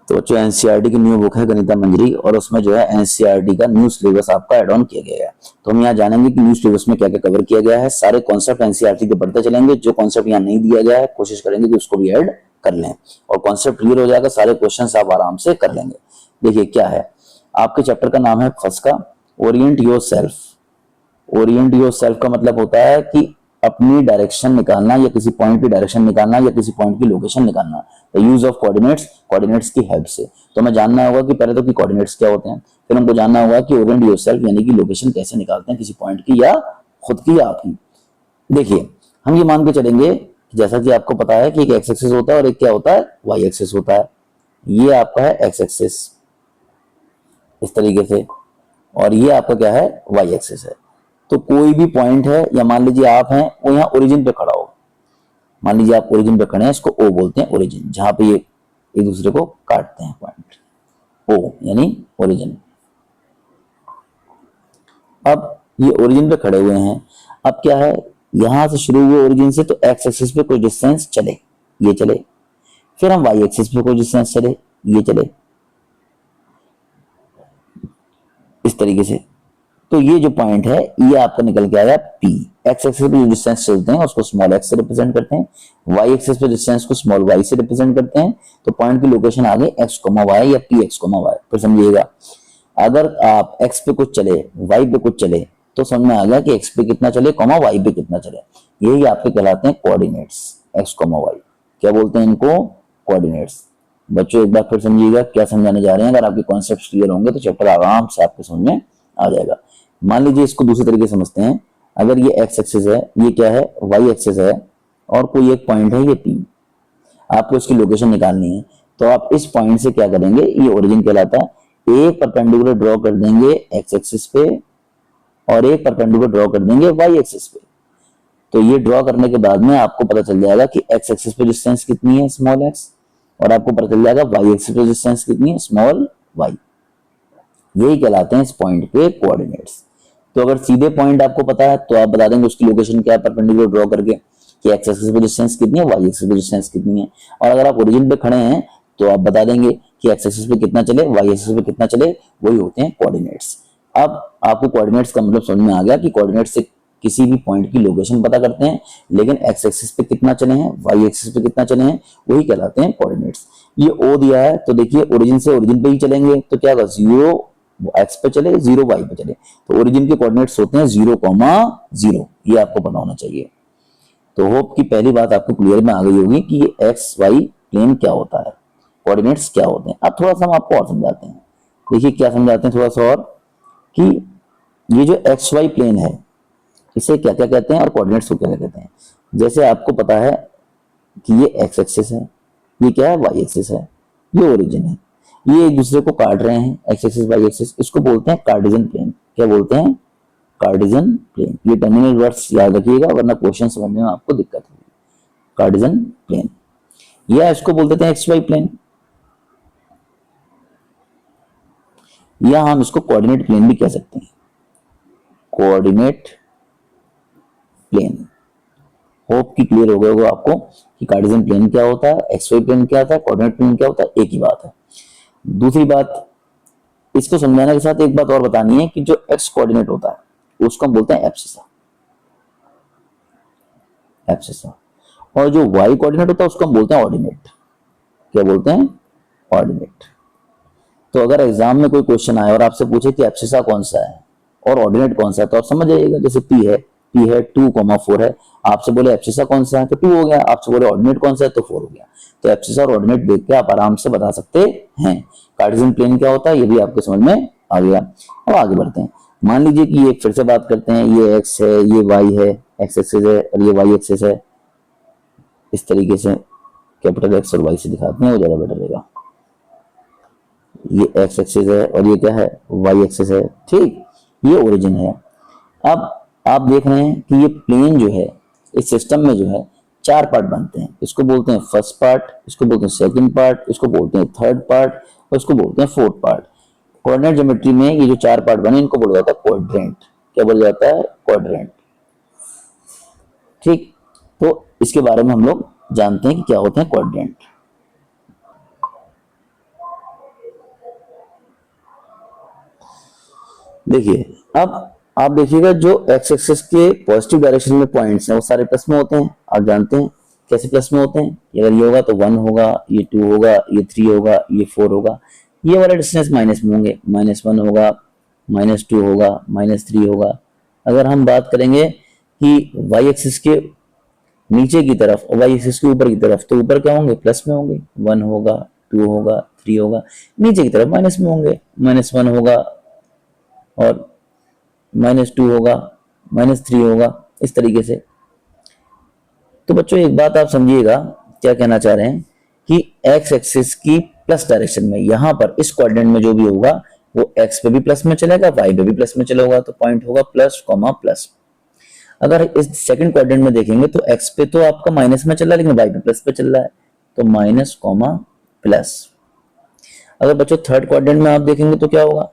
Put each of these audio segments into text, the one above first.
तो जो एनसीईआरटी की न्यू बुक है गणिता मंजरी, और उसमें जो है एनसीईआरटी का न्यू सिलेबस आपका एड ऑन किया गया है। तो हम यहाँ जानेंगे कि न्यू सिलेबस में क्या क्या कवर किया गया है। सारे कॉन्सेप्ट एनसीईआरटी के पढ़ते चलेंगे, जो कॉन्सेप्ट यहाँ नहीं दिया गया है कोशिश करेंगे कि उसको भी ऐड कर लें, और कॉन्सेप्ट क्लियर हो जाएगा, सारे क्वेश्चन आप आराम से कर लेंगे। देखिए क्या है, आपके चैप्टर का नाम है फर्स्ट का Orient your self. Orient your self का मतलब होता है कि अपनी डायरेक्शन निकालना, या किसी पॉइंट की डायरेक्शन निकालना, या किसी पॉइंट की लोकेशन निकालना, the use of coordinates, coordinates की हेल्प से। तो हमें जानना होगा कि पहले तो कि कोऑर्डिनेट्स क्या होते हैं, फिर हमको जानना होगा कि ओरिएंट योरसेल्फ यानी कि लोकेशन कैसे निकालते हैं किसी पॉइंट की, या खुद की या आपकी। देखिए हम ये मान के चलेंगे कि जैसा कि आपको पता है कि एक एक्स एक्सिस होता है और एक क्या होता है, वाई एक्सिस होता है। ये आपका है एक्स एक्सिस इस तरीके से, और ये आपका क्या है, वाई एक्सिस है। तो कोई भी पॉइंट है, या मान लीजिए आप हैं वो यहाँ ओरिजिन पे खड़ा हो, मान लीजिए आप ओरिजिन पे खड़े हैं, इसको ओ बोलते हैं, ओरिजिन, जहां पे ये एक दूसरे को काटते हैं पॉइंट, ओ यानी ओरिजिन। अब ये ओरिजिन पे खड़े हुए हैं, अब क्या है, यहां से शुरू हुए ओरिजिन से, तो एक्स एक्सिस पे कुछ डिस्टेंस चले, ये चले, फिर हम वाई एक्सिस पे कुछ डिस्टेंस चले, ये चले, इस तरीके से। तो ये जो पॉइंट है ये आपका निकल के आया पी। एक्स एक्सिस पे जो डिस्टेंस चलते हैं उसको स्मॉल एक्स से रिप्रेजेंट करते हैं, वाई एक्सिस पे डिस्टेंस को स्मॉल वाई से रिप्रेजेंट करते हैं। तो पॉइंट की लोकेशन आ गई एक्स कोमा वाई या पी एक्स कोमा वाई। फिर समझिएगा, अगर आप एक्स पे कुछ चले, वाई पे कुछ चले, तो समझ में आ गया कि एक्स पे कितना चले, कोमा वाई पे कितना चले। यही आपके कहलाते हैं कोऑर्डिनेट्स, एक्स कोमा वाई। क्या बोलते हैं इनको, कोऑर्डिनेट्स। बच्चों एक बार फिर समझिएगा क्या समझाने जा रहे हैं। अगर आपके कॉन्सेप्ट क्लियर होंगे तो चैप्टर आराम से आपके समझ में आ जाएगा। मान लीजिए इसको दूसरे तरीके से समझते हैं। अगर ये एक्स एक्सिस है, ये क्या है, वाई एक्सिस है, और कोई एक पॉइंट है ये पी, आपको इसकी लोकेशन निकालनी है। तो आप इस पॉइंट से क्या करेंगे, ये ओरिजिन कहलाता है, एक परपेंडिकुलर ड्रॉ कर देंगे एक्स एक्सिस पे, और एक परपेंडिकुलर ड्रॉ कर देंगे वाई एक्सिस पे। तो ये ड्रॉ करने के बाद में आपको पता चल जाएगा कि एक्स एक्सिस पे डिस्टेंस कितनी है, स्मॉल एक्स, और आपको पता चल जाएगा वाई एक्सिस पे डिस्टेंस कितनी है, स्मॉल वाई। यही कहलाते हैं इस पॉइंट के कोऑर्डिनेट्स। तो अगर सीधे पॉइंट आपको पता है तो आप बता देंगे उसकी लोकेशन क्या है परपेंडिकुलर ड्रॉ करके, कि एक्स एक्सिस पे डिस्टेंस कितनी है, वाई एक्सिस पे डिस्टेंस कितनी है। और अगर आप ओरिजिन पे खड़े हैं तो आप बता देंगे कि एक्स एक्सिस पे कितना चले, वाई एक्सिस पे कितना चले। वही होते हैं कोऑर्डिनेट्स। अब आपको कोऑर्डिनेट्स का मतलब समझ में आ गया कि कोऑर्डिनेट्स से किसी भी पॉइंट की लोकेशन पता करते हैं, लेकिन एक्स एक्सिस पे कितना चले हैं, वाई एक्सिस पे कितना चले हैं, वही कहलाते हैं कोऑर्डिनेट्स। ये ओ दिया है तो देखिए ओरिजिन से ओरिजिन पे ही चलेंगे, तो क्या होगा, जीरो एक्स पे चले, जीरो वाई पे चले। तो ओरिजिन के कोऑर्डिनेट्स होते हैं 0,0। ये आपको पता होना चाहिए। तो होप कि पहली बात आपको क्लियर में आ गई होगी कि ये एक्स वाई प्लेन क्या होता है, कोऑर्डिनेट्स क्या होते हैं। अब थोड़ा सा हम आपको और समझाते हैं। देखिए क्या समझाते हैं थोड़ा सा और, कि ये जो एक्स वाई प्लेन है इसे क्या क्या कहते हैं और कोऑर्डिनेट्स को क्या क्या कहते हैं। जैसे आपको पता है कि ये एक्स एक्सिस है, ये क्या है, वाई एक्सिस है, ये ओरिजिन है, ये एक दूसरे को काट रहे हैं, एक्स एक्सिस वाई एक्सिस। इसको बोलते हैं कार्टेशियन प्लेन। क्या बोलते हैं, कार्टेशियन प्लेन। ये टर्मिनल वर्ड्स याद रखिएगा वरना क्वेश्चन समझने में आपको दिक्कत होगी। कार्टेशियन प्लेन, या इसको बोल देते हैं एक्स वाई प्लेन, या हम इसको कोऑर्डिनेट प्लेन भी कह सकते हैं, कोऑर्डिनेट प्लेन। होप की क्लियर हो गया होगा आपको कि कार्टेशियन प्लेन क्या होता है, एक्स वाई प्लेन क्या होता है, कोऑर्डिनेट प्लेन क्या होता है, एक ही बात है। दूसरी बात, इसको समझाने के साथ एक बात और बतानी है कि जो एक्स कोऑर्डिनेट होता है उसको हम बोलते हैं एब्सिसा, एब्सिसा। और जो वाई कोऑर्डिनेट होता है उसको हम बोलते हैं ऑर्डिनेट। क्या बोलते हैं, ऑर्डिनेट। तो अगर एग्जाम में कोई क्वेश्चन आए और आपसे पूछे कि एब्सिसा कौन सा है और ऑर्डिनेट कौन सा है, तो आप समझ जाइएगा। जैसे पी है 2,4 है, आपसे बोले एब्सिसा कौन सा है तो 2 हो गया, आपसे बोले ऑर्डिनेट कौन सा है तो 4 हो गया। तो एब्सिसा और ऑर्डिनेट देख के आप आराम से बता सकते हैं। कार्टेशियन प्लेन क्या होता है ये भी आपके समझ में आ गया। अब आगे बढ़ते हैं। मान लीजिए कि ये फिर से बात करते हैं, ये एक्स है, ये वाई है, एक्स एक्सिस है, और ये वाई एक्सिस है। इस तरीके से कैपिटल एक्स और वाई से दिखाते हैं, वो ज्यादा बेटर रहेगा। ये एक्स एक्सिस है और ये क्या है, वाई एक्सिस है, ठीक। ये ओरिजिन है। अब आप देख रहे हैं कि ये प्लेन जो है इस सिस्टम में जो है 4 पार्ट बनते हैं। इसको बोलते हैं फर्स्ट पार्ट, इसको बोलते हैं सेकंड पार्ट, इसको बोलते हैं थर्ड पार्ट, और इसको बोलते हैं फोर्थ पार्ट। कोऑर्डिनेट ज्योमेट्री में ये जो 4 पार्ट बने इनको बोला जाता है क्वाड्रेंट। क्या बोला जाता है, क्वाड्रेंट, ठीक। तो इसके बारे में हम लोग जानते हैं कि क्या होते हैं क्वाड्रेंट। देखिए अब आप देखिएगा जो एक्स एक्सिस के पॉजिटिव डायरेक्शन में पॉइंट्स हैं वो सारे प्लस में होते हैं। आप जानते हैं कैसे प्लस में होते हैं, अगर ये होगा तो 1 होगा, ये 2 होगा, ये 3 होगा, ये 4 होगा। ये वाला डिस्टेंस माइनस में होंगे, -1 होगा, -2 होगा, -3 होगा। अगर हम बात करेंगे कि वाई एक्सिस के नीचे की तरफ और वाई एक्सिस के ऊपर की तरफ, तो ऊपर क्या होंगे, प्लस में होंगे, 1 होगा, 2 होगा, 3 होगा। नीचे की तरफ माइनस में होंगे, -1 होगा और -2 होगा, -3 होगा, इस तरीके से। तो बच्चों एक बात आप समझिएगा, क्या कहना चाह रहे हैं कि एक्स एक्सिस की प्लस डायरेक्शन में यहां पर इस क्वाड्रेंट में जो भी होगा वो एक्स पे भी प्लस में चलेगा, वाई पे भी प्लस में चलेगा, तो पॉइंट होगा प्लस कॉमा प्लस। अगर इस सेकंड क्वाड्रेंट में देखेंगे तो एक्स पे तो आपका माइनस में चल रहा है लेकिन वाई पे प्लस पे चल रहा है, तो माइनस कॉमा प्लस। अगर बच्चों थर्ड क्वाड्रेंट में आप देखेंगे तो क्या होगा,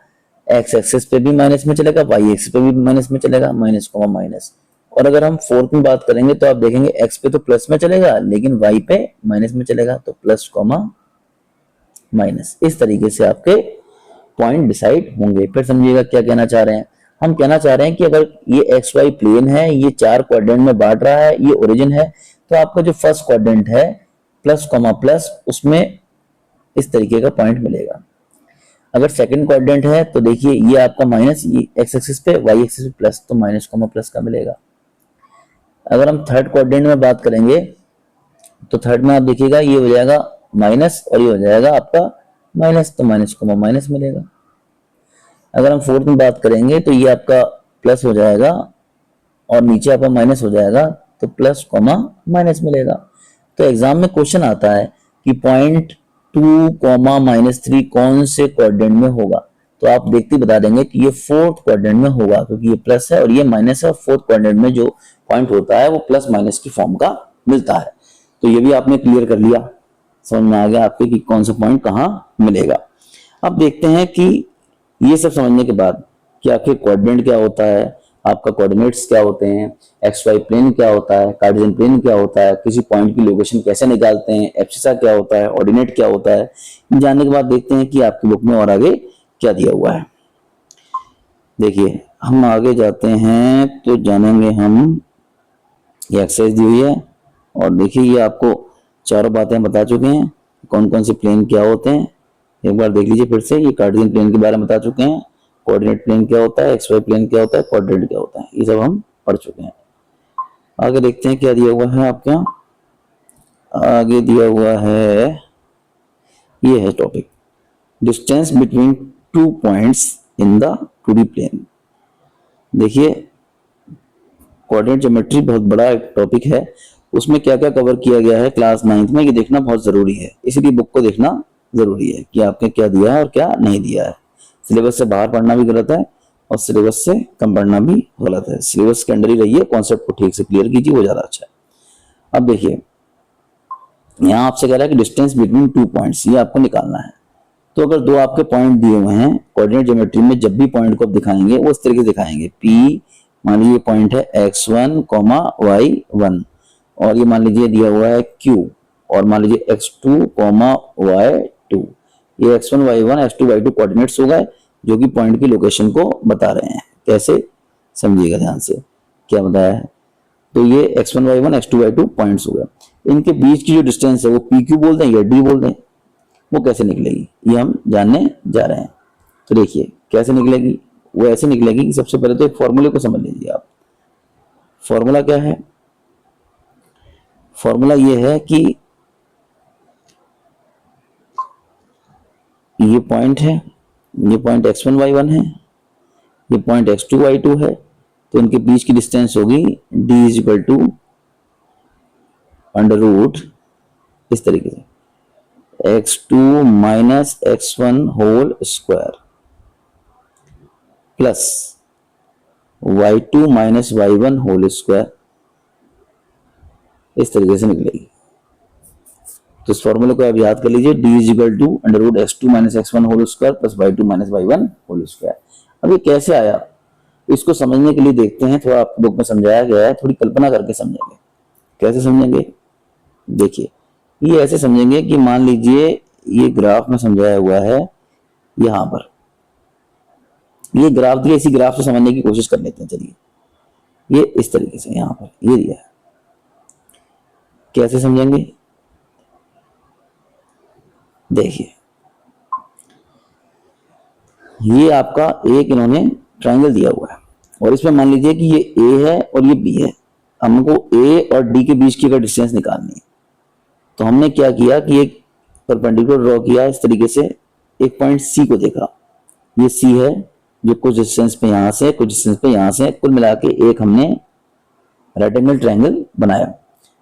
एक्स एक्सिस पे भी माइनस में चलेगा, वाई एक्सिस पे भी माइनस में चलेगा, माइनस कॉमा माइनस। और अगर हम फोर्थ में बात करेंगे तो आप देखेंगे एक्स पे तो प्लस में चलेगा लेकिन वाई पे माइनस में चलेगा, तो प्लस कॉमा माइनस। इस तरीके से आपके पॉइंट डिसाइड होंगे। फिर समझिएगा क्या कहना चाह रहे हैं, हम कहना चाह रहे हैं कि अगर ये एक्स वाई प्लेन है, ये 4 क्वाड्रेंट में बांट रहा है, ये ओरिजिन है, तो आपका जो फर्स्ट क्वाड्रेंट है प्लस कॉमा प्लस, उसमें इस तरीके का पॉइंट मिलेगा। अगर सेकंड क्वाड्रेंट है तो देखिए ये आपका माइनस, ये एक्स एक्सिस पे, वाई एक्सिस पे प्लस, तो माइनस कॉमा प्लस का मिलेगा। अगर हम थर्ड क्वाड्रेंट में बात करेंगे तो थर्ड में आप देखिएगा ये हो जाएगा माइनस और ये हो जाएगा आपका माइनस, तो माइनस कॉमा माइनस मिलेगा। अगर हम फोर्थ में बात करेंगे तो ये आपका प्लस हो जाएगा और नीचे आपका माइनस हो जाएगा, तो प्लस कॉमा माइनस मिलेगा। तो एग्जाम में क्वेश्चन आता है कि पॉइंट 2 कॉमा -3 कौन से क्वाड्रेंट में होगा, तो आप देखते बता देंगे कि ये फोर्थ क्वाड्रेंट में होगा, क्योंकि ये प्लस है और ये माइनस है। फोर्थ क्वाड्रेंट में जो पॉइंट होता है वो प्लस माइनस की फॉर्म का मिलता है। तो ये भी आपने क्लियर कर लिया, समझ में आ गया आपके कि कौन सा पॉइंट कहाँ मिलेगा। अब देखते हैं कि ये सब समझने के बाद कि आखिर क्वाड्रेंट क्या होता है, आपका कोऑर्डिनेट्स क्या होते हैं, एक्स वाई प्लेन क्या होता है, कार्टेशियन प्लेन क्या होता है, किसी पॉइंट की लोकेशन कैसे निकालते हैं, एब्सिसा क्या होता है, ऑर्डिनेट क्या होता है, जानने के बाद देखते हैं कि आपकी बुक में और आगे क्या दिया हुआ है। देखिए हम आगे जाते हैं तो जानेंगे हम, ये एक्सरसाइज दी हुई है और देखिए ये आपको चारों बातें बता चुके हैं, कौन कौन से प्लेन क्या होते हैं। एक बार देख लीजिए फिर से, ये कार्टेशियन प्लेन के बारे में बता चुके हैं, कोऑर्डिनेट प्लेन क्या होता है, एक्स वाई प्लेन क्या होता है, क्वाड्रेंट क्या होता है, ये सब हम पढ़ चुके हैं। आगे देखते हैं क्या दिया हुआ है आपके यहाँ। आगे दिया हुआ है, ये है topic, distance between 2 points in the 2D plane. देखिए कोऑर्डिनेट ज्योमेट्री बहुत बड़ा एक टॉपिक है, उसमें क्या क्या कवर किया गया है क्लास 9th में, ये देखना बहुत जरूरी है, इसलिए बुक को देखना जरूरी है कि आपने क्या दिया है और क्या नहीं दिया है। सिलेबस से बाहर पढ़ना भी गलत है और सिलेबस से कम पढ़ना भी गलत है। सिलेबस के अंदर ही रहिए, कॉन्सेप्ट को ठीक से क्लियर कीजिए, वो ज्यादा अच्छा है। अब देखिए यहाँ आपसे कह रहा है कि डिस्टेंस बिटवीन 2 पॉइंट्स, ये आपको निकालना है। तो अगर दो आपके पॉइंट दिए हुए हैं कोऑर्डिनेट ज्योमेट्री में, जब भी पॉइंट को आप दिखाएंगे वो इस तरीके से दिखाएंगे, पी मान लीजिए पॉइंट है x1, y1, और ये मान लीजिए दिया हुआ है q, और मान लीजिए x2, y2। ये x1, y1, x2, y2 coordinates हो गए जो कि पॉइंट की लोकेशन को बता रहे हैं। कैसे, समझिएगा ध्यान से क्या बताया है। तो ये x1, y1, x2, y2 points हो गए। इनके बीच की जो डिस्टेंस है वो pq बोल दें या d बोल दें, वो कैसे निकलेगी ये हम जानने जा रहे हैं। तो देखिए कैसे निकलेगी, वो ऐसे निकलेगी कि सबसे पहले तो एक फॉर्मूले को समझ लीजिए आप। फॉर्मूला क्या है, फॉर्मूला ये है कि ये पॉइंट है, ये पॉइंट x1, y1 है, ये पॉइंट x2, y2 है, तो इनके बीच की डिस्टेंस होगी d equal to under root, इस तरीके से x2 minus x1 whole square plus y2 minus y1 whole square, इस तरीके से निकलेगी। तो इस फॉर्मूले को आप याद कर लीजिए, d is equal to under root x2 minus x1 whole square plus y2 minus y1 whole square. अब ये कैसे आया, इसको समझने के लिए देखते हैं, थोड़ा आपको बुक में समझाया गया है, थोड़ी कल्पना करके समझेंगे। कैसे समझेंगे, देखिए ये ऐसे समझेंगे कि मान लीजिए ये ग्राफ में समझाया हुआ है, यहां पर ये ग्राफ दिया, इसी ग्राफ से समझने की कोशिश कर लेते हैं। चलिए ये इस तरीके से यहाँ पर ये दिया है, कैसे समझेंगे देखिए, ये आपका एक इन्होंने ट्रायंगल दिया हुआ है और इसमें मान लीजिए कि ये ए है और ये बी है, हमको ए और डी के बीच की अगर डिस्टेंस निकालनी है तो हमने क्या किया कि एक परपेंडिकुलर ड्रॉ किया इस तरीके से, एक पॉइंट सी को देखा, ये सी है जो कुछ डिस्टेंस पे यहां से कुछ डिस्टेंस पे यहां से, कुल मिला के एक हमने राइट एंगल ट्रायंगल बनाया।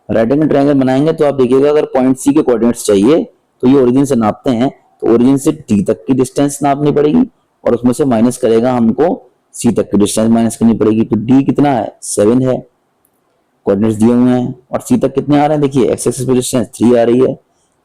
राइट एंगल ट्रायंगल बनाएंगे तो आप देखिएगा अगर पॉइंट सी के कोऑर्डिनेट्स चाहिए तो ये ओरिजिन से नापते हैं, तो ओरिजिन से डी तक की डिस्टेंस नापनी पड़ेगी और उसमें से माइनस करेगा, हमको सी तक की डिस्टेंस माइनस करनी पड़ेगी। तो डी कितना है 7 है, कोऑर्डिनेट्स दिए हुए हैं, और सी तक कितने आ रहे हैं देखिए, एक्स एक्सिस पे डिस्टेंस 3 आ रही है,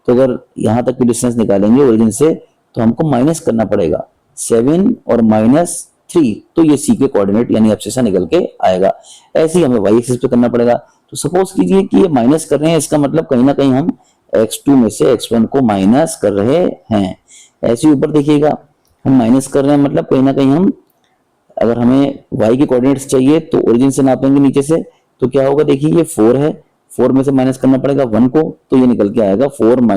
तो अगर यहां तक की डिस्टेंस निकालेंगे ओरिजिन से तो हमको माइनस करना पड़ेगा 7 और -3, तो ये सी के कोऑर्डिनेट यानी एब्सिसा निकल के आएगा। ऐसे ही हमें वाई एक्सिस पे करना पड़ेगा। तो सपोज कीजिए कि ये माइनस कर रहे हैं, इसका मतलब कहीं ना कहीं हम x2 में से x1 को माइनस कर रहे हैं। ऐसे ऊपर देखिएगा हम माइनस कर रहे हैं, मतलब कहीं ना कहीं हम, अगर हमें y के कोऑर्डिनेट्स चाहिए तो ओरिजिन से नापेंगे नीचे से, तो क्या होगा देखिए ये 4 है, 4 में से माइनस करना पड़ेगा 1 को, तो ये निकल के आएगा 4 -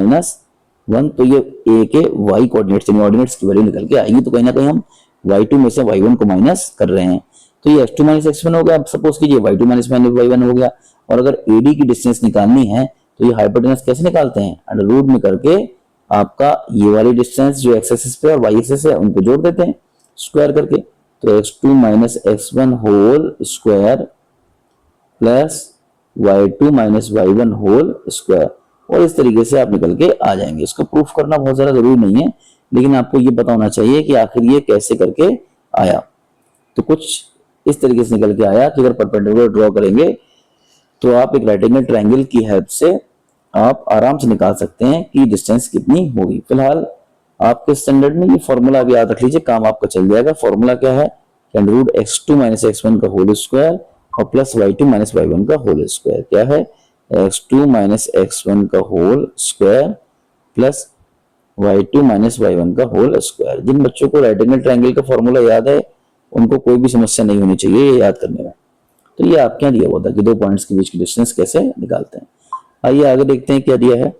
1, तो ये a के y कोऑर्डिनेट्स यानी ऑर्डिनेट्स की वैल्यू निकल के आएगी। तो कहीं ना कहीं हम y2 में से y1 को माइनस कर रहे हैं, तो ये x2 - x1 हो गया। अब सपोज कीजिए y2 - y1 हो गया, और अगर AD की डिस्टेंस निकालनी है तो ये हाइपोटेनस कैसे निकालते हैं, अंडर रूट में करके आपका ये वाली डिस्टेंस जो x एक्सिस पे और y एक्सिस है उनको जोड़ देते हैं स्क्वायर करके, तो x2 - x1 whole square plus y2 - y1 whole square, और इस तरीके से आप निकल के आ जाएंगे। इसको प्रूफ करना बहुत ज्यादा जरूरी नहीं है, लेकिन आपको ये पता होना चाहिए कि आखिर ये कैसे करके आया। तो कुछ इस तरीके से निकल के आया कि अगर परपेंडिकुलर ड्रॉ करेंगे तो आप एक राइट एंगल ट्रायंगल की हेल्प से आप आराम से निकाल सकते हैं कि डिस्टेंस कितनी होगी। फिलहाल आपके स्टैंडर्ड में ये फॉर्मूला भी याद रख लीजिए, काम आपका चल जाएगा। फॉर्मूला क्या है, √ x2 - x1 का होल स्क्वायर और प्लस y2 - y1 का होल स्क्वायर। क्या है, x2 - x1 का whole square plus y2 - y1 का होल स्क्वायर। जिन बच्चों को राइट एंगल ट्रायंगल का फॉर्मूला याद है उनको कोई भी समस्या नहीं होनी चाहिए ये याद करने में। तो ये आपके यहाँ दिया हुआ था कि दो पॉइंट्स के बीच की डिस्टेंस कैसे निकालते हैं। आइए आगे देखते हैं क्या दिया है।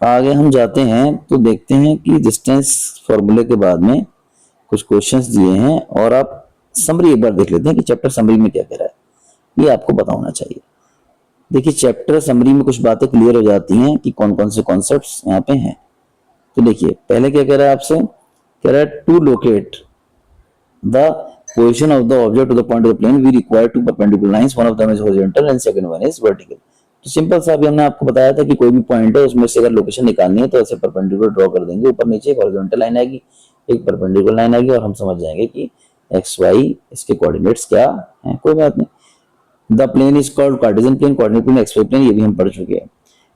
आगे हम जाते हैं तो देखते हैं कि डिस्टेंस फॉर्मूले के बाद में कुछ क्वेश्चंस दिए हैं, और आप समरी एक बार देख लेते हैं कि चैप्टर समरी में क्या कह रहा है, ये आपको पता होना चाहिए। देखिए चैप्टर समरी में कुछ बातें क्लियर हो जाती हैं कि कौन कौन से कॉन्सेप्ट्स यहाँ पे हैं। तो देखिए पहले क्या कह रहा है आपसे, कह रहा है to locate the position of the object to the point of the plane we require two perpendicular lines, one of them is horizontal and second one is vertical। तो सिंपल सा अभी हमने आपको बताया था कि कोई भी पॉइंट है उसमें से अगर लोकेशन निकालनी है तो ऐसे परपेंडिकुलर ड्रॉ कर देंगे, ऊपर नीचे एक हॉरिजॉन्टल लाइन आएगी एक परपेंडिकुलर लाइन आएगी, और हम समझ जाएंगे कि एक्स वाई इसके कोऑर्डिनेट्स क्या हैं। कोई बात नहीं। The plane is called Cartesian plane, coordinate plane X Y plane, ये भी हम पढ़ चुके हैं।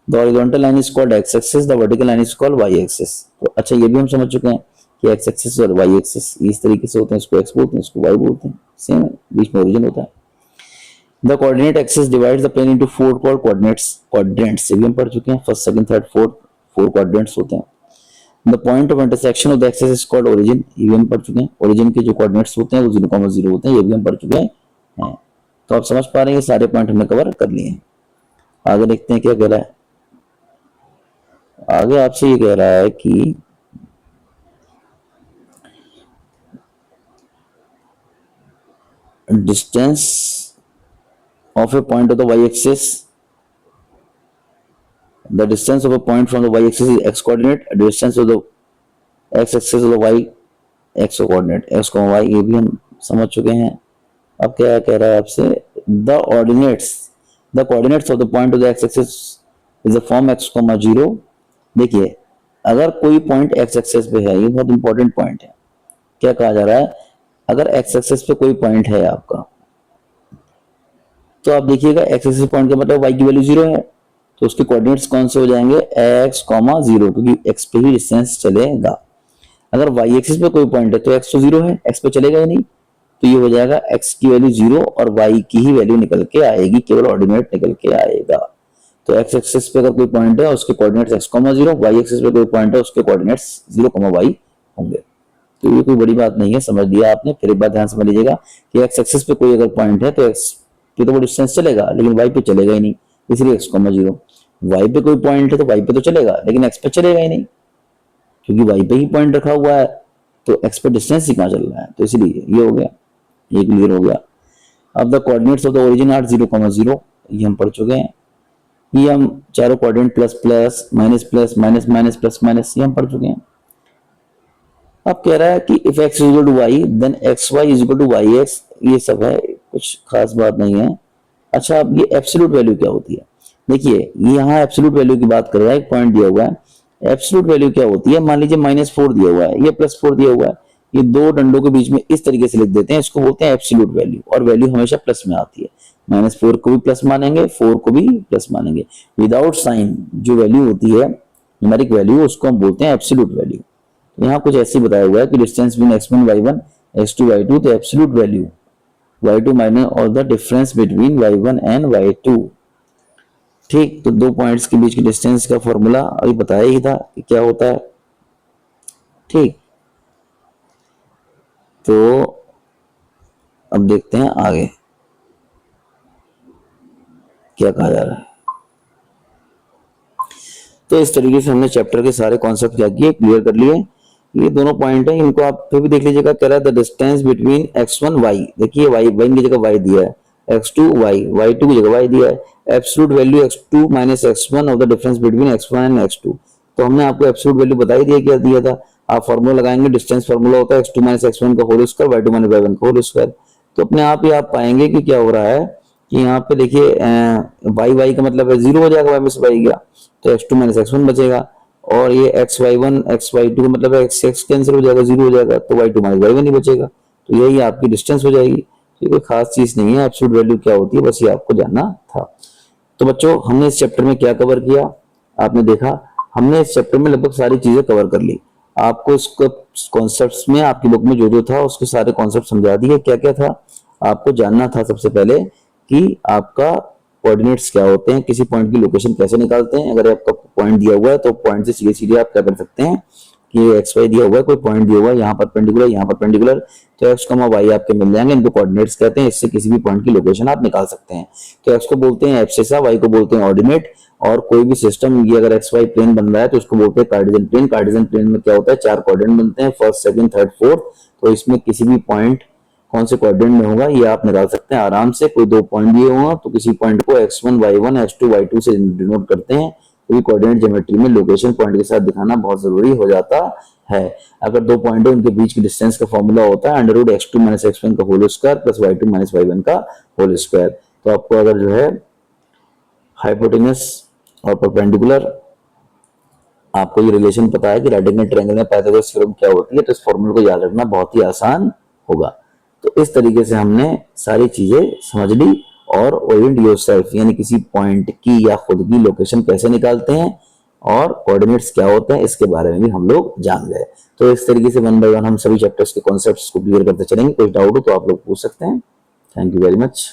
The horizontal line is called X axis, the vertical line is called Y axis. तो अच्छा ये भी हम समझ चुके हैं कि एक्स एक्सिस और वाई एक्सिस इस तरीके से होते हैं, इसको एक्स बोलते हैं इसको वाई बोलते हैं, सेम है, बीच में ओरिजिन होता है। The coordinate axis divides the plane into 4 called coordinates, coordinates से भी हम पढ़ चुके हैं, first second third fourth 4 coordinates होते हैं। The point of intersection of the axis is called origin, ये भी हम पढ़ चुके हैं। ओरिजिन के जो कोऑर्डिनेट्स होते हैं वो 0,0 होते हैं, ये भी हम पढ़ चुके हैं। तो आप समझ पा रहे हैं ये सारे पॉइंट हमने कवर कर लिए हैं। आगे देखते हैं क्या कह रहा है। आगे आपसे ये कह रहा है कि distance of a point of the y-axis, the distance of a point from the y-axis is x coordinate, the distance of the x-axis of the y x coordinate, x, y, ये भी हम समझ चुके हैं। अब क्या कह रहा है आपसे, the coordinates of the point of the x-axis is the form x, 0। देखिए अगर कोई पॉइंट x एक्सिस पे है, ये बहुत इंपॉर्टेंट पॉइंट है। क्या कहा जा रहा है, अगर x एक्सिस पे कोई पॉइंट है आपका, तो आप देखिएगा x एक्सिस पॉइंट का मतलब y की वैल्यू 0 है, तो उसके कोऑर्डिनेट्स कौन से हो जाएंगे x, 0, क्योंकि x पे ही डिस्टेंस चलेगा। अगर y एक्सिस पे कोई पॉइंट है तो x तो 0 है, x पे चलेगा ही नहीं, तो ये हो जाएगा x की वैल्यू 0 और y की ही वैल्यू निकल के आएगी, केवल ऑर्डिनेट निकल के आएगा। तो x एक्सिस पे अगर कोई पॉइंट है उसके कोऑर्डिनेट्स x, 0, y एक्सिस पे कोई पॉइंट है उसके कोऑर्डिनेट्स 0, y होंगे। तो ये कोई बड़ी बात नहीं है, समझ लिया आपने। फिर एक बात ध्यान समझ लीजिएगा कि एक्स एक्सिस पे कोई अगर पॉइंट है तो एक्स पे तो वो डिस्टेंस चलेगा, लेकिन वाई पे चलेगा ही नहीं, इसलिए एक्स कॉमा जीरो। वाई पे कोई पॉइंट है तो वाई पे तो चलेगा, लेकिन एक्स पे चलेगा ही नहीं, क्योंकि वाई पे ही पॉइंट रखा हुआ है, तो एक्स पे डिस्टेंस ही कहाँ चल रहा है, तो इसलिए ये हो गया, ये क्लियर हो गया। अब the coordinates of the origin are 0,0, ये हम पढ़ चुके हैं। ये हम चारों coordinate plus plus minus plus minus minus plus minus, ये हम पढ़ चुके हैं। अब कह रहा है कि if x is equal to Y then X Y is equal to Y X, ये सब है, कुछ खास बात नहीं है। अच्छा, अब ये एब्सोल्यूट वैल्यू क्या होती है? देखिए, ये यहाँ एब्सोल्यूट वैल्यू की बात कर रहा है, एक पॉइंट दिया हुआ है। एब्सोल्यूट वैल्यू क्या होती है? मान लीजिए -4 दिया हुआ है, ये +4 दिया हुआ है, ये दो डंडों के बीच में इस तरीके से लिख देते हैं, इसको बोलते हैं एब्सोल्यूट वैल्यू, और वैल्यू हमेशा प्लस में आती है। -4 को भी प्लस मानेंगे, 4 को भी प्लस मानेंगे। विदाउट साइन जो वैल्यू होती है, न्यूमेरिक वैल्यू, उसको हम बोलते हैं एब्सोल्यूट वैल्यू। यहाँ कुछ ऐसे बताया हुआ है कि distance between x1 y1 x2 y2, तो एब्सोल्यूट वैल्यू y2 माइनस और the difference between y1 and y2। ठीक, तो दो पॉइंट्स के बीच की डिस्टेंस का फॉर्मूला अभी बताया ही था कि क्या होता है। ठीक, तो अब देखते हैं आगे क्या कहा जा रहा है। तो इस तरीके से हमने चैप्टर के सारे कॉन्सेप्ट क्या किए, क्लियर कर लिए। ये दोनों पॉइंट है, इनको आप फिर भी देख लीजिएगा। कह रहा है the distance between x1 y, देखिए y वन की जगह y दिया है, x2 y, y2 की जगह y दिया है। Absolute value x2 minus x1 of the difference between x1 and x2, तो हमने आपको एब्सोल्यूट वैल्यू बता ही दिया, क्या दिया था। आप फॉर्मूला लगाएंगे, डिस्टेंस फॉर्मूला होता है x2 माइनस x1 का whole square, y2 minus y1 का होल स्क्वायर। तो अपने आप ही आप पाएंगे कि क्या हो रहा है कि यहाँ पे देखिए y का मतलब है 0 हो जाएगा, y में से y गया तो x2 माइनस x1 बचेगा, और ये xy1 xy2 का मतलब है x x कैंसिल हो जाएगा, 0 हो जाएगा, तो y2 माइनस y1 ही बचेगा। तो यही आपकी डिस्टेंस हो जाएगी। ये कोई खास चीज नहीं है, एब्सोल्यूट वैल्यू क्या होती है, बस ये आपको जानना था। तो बच्चों, हमने इस चैप्टर में क्या कवर किया, आपने देखा, हमने इस चैप्टर में लगभग सारी चीजें कवर कर ली। आपको इसको कॉन्सेप्ट्स में आपकी बुक में जो था उसके सारे कॉन्सेप्ट समझा दिए। क्या क्या था आपको जानना था? सबसे पहले कि आपका कोऑर्डिनेट्स क्या होते हैं, किसी पॉइंट की लोकेशन कैसे निकालते हैं। अगर आपका पॉइंट दिया हुआ है तो पॉइंट से सीधे सीधे आप क्या कर सकते हैं कि एक्स वाई दिया हुआ है, कोई पॉइंट दिया हुआ है, यहाँ परपेंडिकुलर, यहाँ परपेंडिकुलर, तो एक्स कॉमा वाई आपके मिल जाएंगे, इनको कोऑर्डिनेट्स कहते हैं। इससे किसी भी पॉइंट की लोकेशन आप निकाल सकते हैं। तो एक्स को बोलते हैं एब्सिसा, वाई को बोलते हैं ऑर्डिनेट, और कोई भी सिस्टम ये अगर एक्स वाई प्लेन बन रहा है तो उसको बोलते हैं कार्टेशियन प्लेन। कार्टेशियन प्लेन में क्या होता है, चार कोऑर्डिनेट बनते हैं, फर्स्ट सेकंड थर्ड फोर्थ, तो इसमें किसी भी पॉइंट कौन से कोऑर्डिनेट में होगा ये आप निकाल सकते हैं आराम से। कोई दो पॉइंट दिए होगा तो किसी पॉइंट को x1 y1 x2 y2 से डिनोट करते हैं। क्योंकि कोऑर्डिनेट ज्योमेट्री में लोकेशन पॉइंट के साथ दिखाना बहुत जरूरी हो जाता है। अगर दो पॉइंट है उनके बीच की डिस्टेंस का फॉर्मूला होता है under root x2 minus x1 का whole square plus y2 minus y1 का होल स्क्वायर। तो आपको अगर जो है हाइपोटेनस और परपेंडिकुलर आपको ये रिलेशन पता है कि राइट एंगल ट्रायंगल में पाइथागोरस थ्योरम क्या होती है, तो इस फॉर्मूले को याद रखना बहुत ही आसान होगा। तो इस तरीके से हमने सारी चीजें समझ ली, और ओरिएंट योरसेल्फ यानी किसी पॉइंट की या खुद की लोकेशन कैसे निकालते हैं और कोऑर्डिनेट्स क्या होते हैं इसके बारे में भी हम लोग जान गए। तो इस तरीके से वन बाय वन हम सभी चैप्टर्स के कॉन्सेप्ट्स को क्लियर करते चलेंगे। कोई डाउट हो तो आप लोग पूछ सकते हैं। Thank you very much.